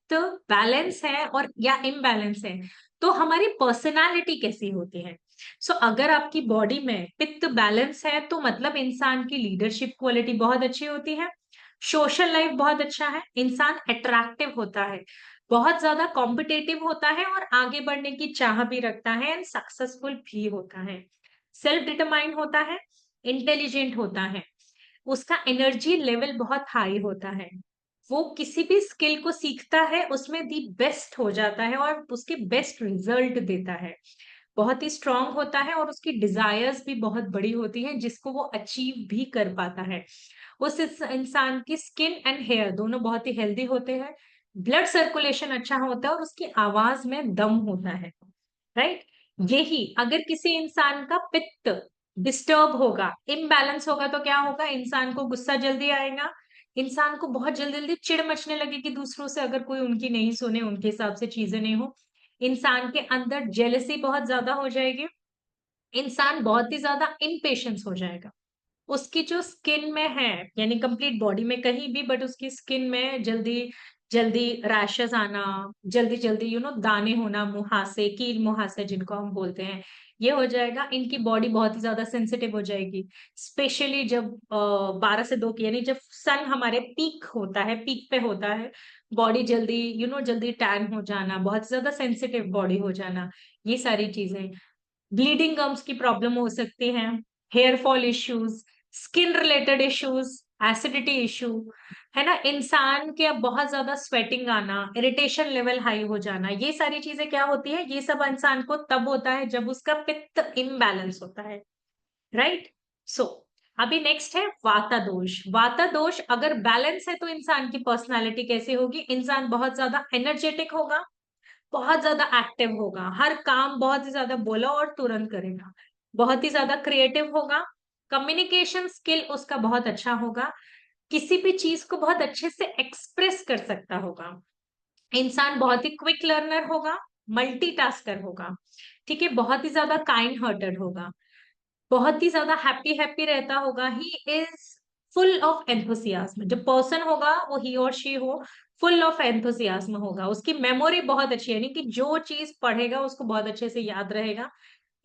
पित्त बैलेंस है और या इम्बैलेंस है, तो हमारी पर्सनालिटी कैसी होती है। सो अगर आपकी बॉडी में पित्त बैलेंस है तो मतलब इंसान की लीडरशिप क्वालिटी बहुत अच्छी होती है, सोशल लाइफ बहुत अच्छा है, इंसान अट्रैक्टिव होता है, बहुत ज्यादा कॉम्पिटेटिव होता है और आगे बढ़ने की चाह भी रखता है एंड सक्सेसफुल भी होता है, सेल्फ डिटरमाइंड होता है, इंटेलिजेंट होता है, उसका एनर्जी लेवल बहुत हाई होता है, वो किसी भी स्किल को सीखता है उसमें दी बेस्ट हो जाता है और उसके बेस्ट रिजल्ट देता है, बहुत ही स्ट्रांग होता है और उसकी डिजायर्स भी बहुत बड़ी होती हैं जिसको वो अचीव भी कर पाता है। उस इंसान की स्किन एंड हेयर दोनों बहुत ही हेल्दी होते हैं, ब्लड सर्कुलेशन अच्छा होता है और उसकी आवाज में दम होता है, राइट। यही अगर किसी इंसान का पित्त डिस्टर्ब होगा, इम्बैलेंस होगा तो क्या होगा, इंसान को गुस्सा जल्दी आएगा, इंसान को बहुत जल्दी जल्दी चिढ़ मचने लगेगी दूसरों से अगर कोई उनकी नहीं सुने, उनके हिसाब से चीजें नहीं हो, इंसान के अंदर जेलसी बहुत ज्यादा हो जाएगी, इंसान बहुत ही ज्यादा इम्पेशंस हो जाएगा, उसकी जो स्किन में है यानी कंप्लीट बॉडी में कहीं भी, बट उसकी स्किन में जल्दी जल्दी रैशेस आना, जल्दी जल्दी दाने होना, मुहासे, कील मुहासे जिनको हम बोलते हैं, ये हो जाएगा। इनकी बॉडी बहुत ही ज्यादा सेंसिटिव हो जाएगी, स्पेशली जब 12 से 2 की यानी जब सन हमारे पीक होता है, पीक पे होता है, बॉडी जल्दी जल्दी टैन हो जाना, बहुत ज्यादा सेंसिटिव बॉडी हो जाना, ये सारी चीजें, ब्लीडिंग गम्स की प्रॉब्लम हो सकती है, hair fall issues, skin related issues, acidity issue, है ना, इंसान के अब बहुत ज्यादा स्वेटिंग आना, इरिटेशन लेवल हाई हो जाना, ये सारी चीजें क्या होती है, ये सब इंसान को तब होता है जब उसका पित्त इम्बैलेंस होता है, राइट। सो अभी नेक्स्ट है वाता दोष। वाता दोष अगर बैलेंस है तो इंसान की पर्सनालिटी कैसी होगी, इंसान बहुत ज्यादा एनर्जेटिक होगा, बहुत ज्यादा एक्टिव होगा, हर काम बहुत ही ज्यादा बोला और तुरंत करेगा, बहुत ही ज्यादा क्रिएटिव होगा, कम्युनिकेशन स्किल उसका बहुत अच्छा होगा, किसी भी चीज को बहुत अच्छे से एक्सप्रेस कर सकता होगा, इंसान बहुत ही क्विक लर्नर होगा, मल्टीटास्कर होगा, ठीक है, बहुत ही ज्यादा काइंड हार्टेड होगा, बहुत ही ज्यादा हैप्पी हैप्पी रहता होगा, he is full of enthusiasm, जो पर्सन होगा वो ही और शी हो, फुल ऑफ एंथुसियाज्म होगा, उसकी मेमोरी बहुत अच्छी है, यानी कि जो चीज पढ़ेगा उसको बहुत अच्छे से याद रहेगा,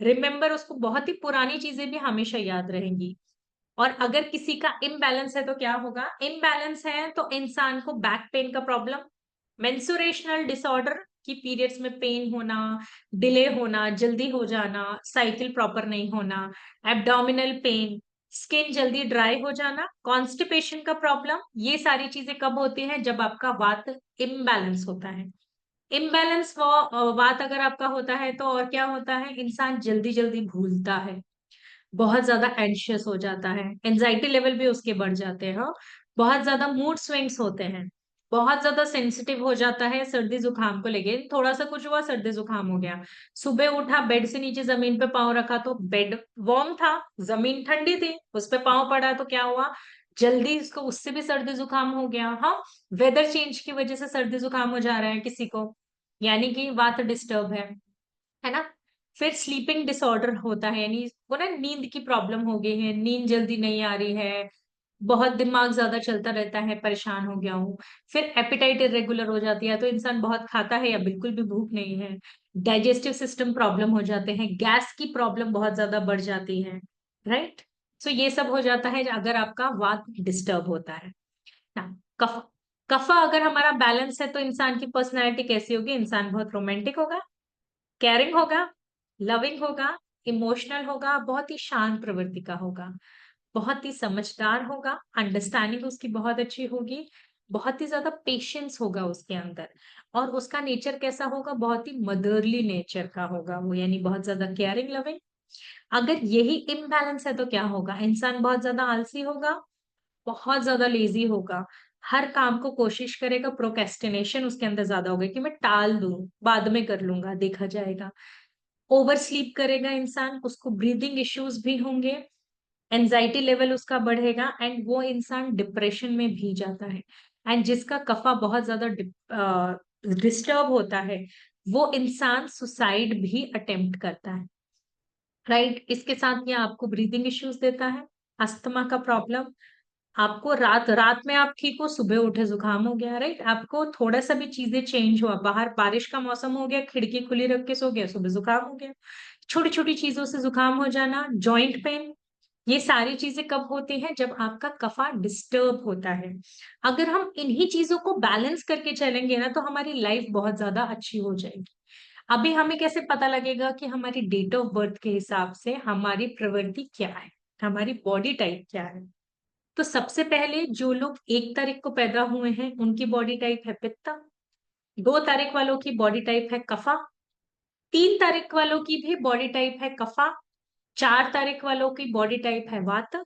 रिमेम्बर उसको बहुत ही पुरानी चीजें भी हमेशा याद रहेंगी। और अगर किसी का इम्बैलेंस है तो क्या होगा, इम्बैलेंस है तो इंसान को बैक पेन का प्रॉब्लम, मेंसुरेशनल डिसऑर्डर की पीरियड्स में पेन होना, डिले होना, जल्दी हो जाना, साइकिल प्रॉपर नहीं होना, एब्डोमिनल पेन, स्किन जल्दी ड्राई हो जाना, कॉन्स्टिपेशन का प्रॉब्लम, ये सारी चीजें कब होती हैं, जब आपका वात इम्बैलेंस होता है। इम्बैलेंस वात अगर आपका होता है तो और क्या होता है, इंसान जल्दी जल्दी भूलता है, बहुत ज्यादा एंशियस हो जाता है, एंजाइटी लेवल भी उसके बढ़ जाते हैं, हाँ? बहुत ज्यादा मूड स्विंग्स होते हैं, बहुत ज्यादा सेंसिटिव हो जाता है सर्दी जुकाम को लेके, थोड़ा सा कुछ हुआ सर्दी जुकाम हो गया, सुबह उठा बेड से नीचे जमीन पे पाँव रखा तो बेड वार्म था, जमीन ठंडी थी, उस पे पाँव पड़ा तो क्या हुआ, जल्दी इसको उससे भी सर्दी जुकाम हो गया, हाँ। वेदर चेंज की वजह से सर्दी जुकाम हो जा रहा है किसी को, यानी कि वात डिस्टर्ब है ना। फिर स्लीपिंग डिसऑर्डर होता है, यानी वो ना नींद की प्रॉब्लम हो गई है, नींद जल्दी नहीं आ रही है, बहुत दिमाग ज्यादा चलता रहता है, परेशान हो गया हूँ। फिर एपिटाइट इरेगुलर हो जाती है, तो इंसान बहुत खाता है या बिल्कुल भी भूख नहीं है, डाइजेस्टिव सिस्टम प्रॉब्लम हो जाते हैं, गैस की प्रॉब्लम बहुत ज्यादा बढ़ जाती है, राइट। सो ये सब हो जाता है अगर आपका वात डिस्टर्ब होता है ना। कफ कफा अगर हमारा बैलेंस है तो इंसान की पर्सनैलिटी कैसी होगी, इंसान बहुत रोमांटिक होगा, केयरिंग होगा, लविंग होगा, इमोशनल होगा, बहुत ही शांत प्रवृत्ति का होगा, बहुत ही समझदार होगा, अंडरस्टैंडिंग उसकी बहुत अच्छी होगी, बहुत ही ज्यादा पेशेंस होगा उसके अंदर, और उसका नेचर कैसा होगा, बहुत ही मदरली नेचर का होगा वो, यानी बहुत ज्यादा केयरिंग लविंग। अगर यही इम्बैलेंस है तो क्या होगा, इंसान बहुत ज्यादा आलसी होगा, बहुत ज्यादा लेजी होगा, हर काम को कोशिश करेगा, प्रोकेस्टिनेशन उसके अंदर ज्यादा होगा कि मैं टाल दूं, बाद में कर लूंगा, देखा जाएगा, ओवर स्लीप करेगा इंसान, उसको ब्रीदिंग इश्यूज भी होंगे, एंजाइटी लेवल उसका बढ़ेगा एंड वो इंसान डिप्रेशन में भी जाता है। एंड जिसका कफा बहुत ज्यादा डिस्टर्ब होता है वो इंसान सुसाइड भी अटेम्प्ट करता है, राइट। इसके साथ ये आपको ब्रीदिंग इश्यूज देता है, अस्थमा का प्रॉब्लम, आपको रात रात में आप ठीक हो, सुबह उठे जुकाम हो गया, राइट? आपको थोड़ा सा भी चीजें चेंज हुआ, बाहर बारिश का मौसम हो गया, खिड़की खुली रख के सो गया, सुबह जुकाम हो गया। छोटी छोटी चीजों से जुकाम हो जाना, जॉइंट पेन, ये सारी चीजें कब होती हैं? जब आपका कफा डिस्टर्ब होता है। अगर हम इन्हीं चीजों को बैलेंस करके चलेंगे ना, तो हमारी लाइफ बहुत ज्यादा अच्छी हो जाएगी। अभी हमें कैसे पता लगेगा कि हमारी डेट ऑफ बर्थ के हिसाब से हमारी प्रवृत्ति क्या है, हमारी बॉडी टाइप क्या है? तो सबसे पहले जो लोग 1 तारीख को पैदा हुए हैं उनकी बॉडी टाइप है पित्ता। 2 तारीख वालों की बॉडी टाइप है कफा। 3 तारीख वालों की भी बॉडी टाइप है कफा। 4 तारीख वालों की बॉडी टाइप है वात।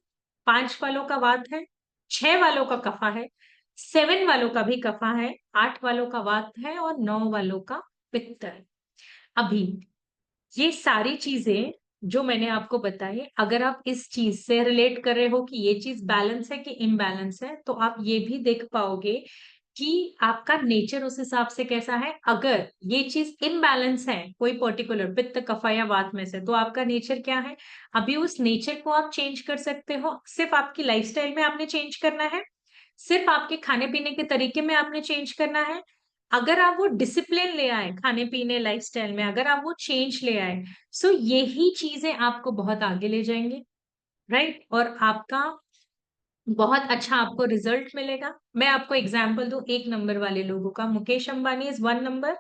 5 वालों का वात है। 6 वालों का कफा है। 7 वालों का भी कफा है। 8 वालों का वात है और 9 वालों का पित्त है। अभी ये सारी चीजें जो मैंने आपको बताई, अगर आप इस चीज से रिलेट कर रहे हो कि ये चीज बैलेंस है कि इम्बैलेंस है, तो आप ये भी देख पाओगे कि आपका नेचर उस हिसाब से कैसा है। अगर ये चीज इम्बैलेंस है, कोई पर्टिकुलर पित्त कफा या वात में से, तो आपका नेचर क्या है? अभी उस नेचर को आप चेंज कर सकते हो, सिर्फ आपकी लाइफस्टाइल में आपने चेंज करना है, सिर्फ आपके खाने पीने के तरीके में आपने चेंज करना है। अगर आप वो डिसिप्लिन ले आए खाने पीने लाइफस्टाइल में, अगर आप वो चेंज ले आए, सो यही चीजें आपको बहुत आगे ले जाएंगे, राइट? और आपका बहुत अच्छा आपको रिजल्ट मिलेगा। मैं आपको एग्जांपल दूं 1 नंबर वाले लोगों का। Mukesh Ambani is 1 number.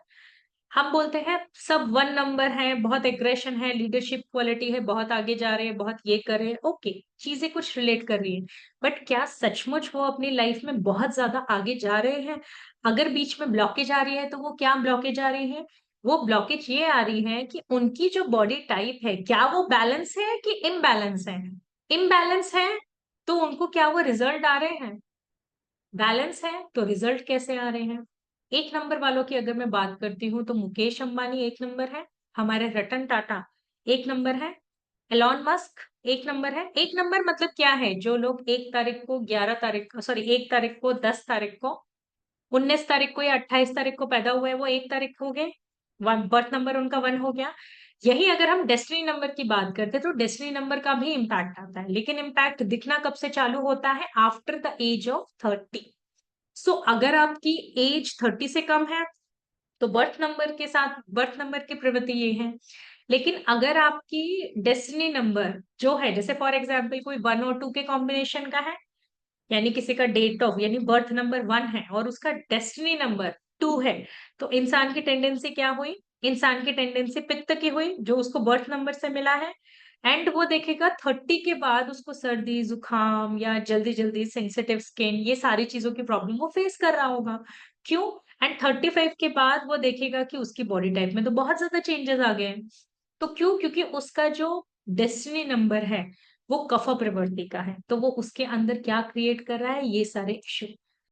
हम बोलते हैं सब 1 नंबर है, बहुत एग्रेशन है, लीडरशिप क्वालिटी है, बहुत आगे जा रहे हैं, बहुत ये कर रहे हैं, ओके, चीजें कुछ रिलेट कर रही है। बट क्या सचमुच वो अपनी लाइफ में बहुत ज्यादा आगे जा रहे हैं? अगर बीच में ब्लॉकेज आ रही है, तो वो क्या ब्लॉकेज आ रही है? वो ब्लॉकेज ये आ रही है कि उनकी जो बॉडी टाइप है, क्या वो बैलेंस है कि इम्बैलेंस है? इम्बैलेंस है तो उनको क्या वो रिजल्ट आ रहे हैं? बैलेंस है तो रिजल्ट कैसे आ रहे हैं? 1 नंबर वालों की अगर मैं बात करती हूँ, तो मुकेश अंबानी 1 नंबर है, हमारे रतन टाटा 1 नंबर है, एलॉन मस्क 1 नंबर है। 1 नंबर मतलब क्या है? जो लोग 1 तारीख को, 11 तारीख, सॉरी, 1 तारीख को, 10 तारीख को, 19 तारीख को या 28 तारीख को पैदा हुए हैं, वो 1 तारीख हो गए, वन बर्थ नंबर उनका 1 हो गया। यही अगर हम डेस्टिनी नंबर की बात करते हैं, तो डेस्टिनी नंबर का भी इम्पैक्ट आता है, लेकिन इम्पैक्ट दिखना कब से चालू होता है? After the age of 30। So अगर आपकी एज 30 से कम है, तो बर्थ नंबर के साथ, बर्थ नंबर की प्रवृत्ति ये है। लेकिन अगर आपकी डेस्टिनी नंबर जो है, जैसे फॉर एग्जाम्पल कोई 1 और 2 के कॉम्बिनेशन का है, यानी किसी का डेट ऑफ यानी बर्थ नंबर 1 है और उसका डेस्टिनी नंबर 2 है, तो इंसान की टेंडेंसी क्या हुई? इंसान की टेंडेंसी पित्त की हुई, जो उसको बर्थ नंबर से मिला है। एंड वो देखेगा 30 के बाद उसको सर्दी जुकाम या जल्दी जल्दी सेंसिटिव स्किन, ये सारी चीजों की प्रॉब्लम वो फेस कर रहा होगा। क्यों? एंड 35 के बाद वो देखेगा कि उसकी बॉडी टाइप में तो बहुत ज्यादा चेंजेस आ गए हैं। तो क्यों? क्योंकि उसका जो डेस्टिनी नंबर है वो कफ प्रवृत्ति का है, तो वो उसके अंदर क्या क्रिएट कर रहा है? ये सारे इश्यू।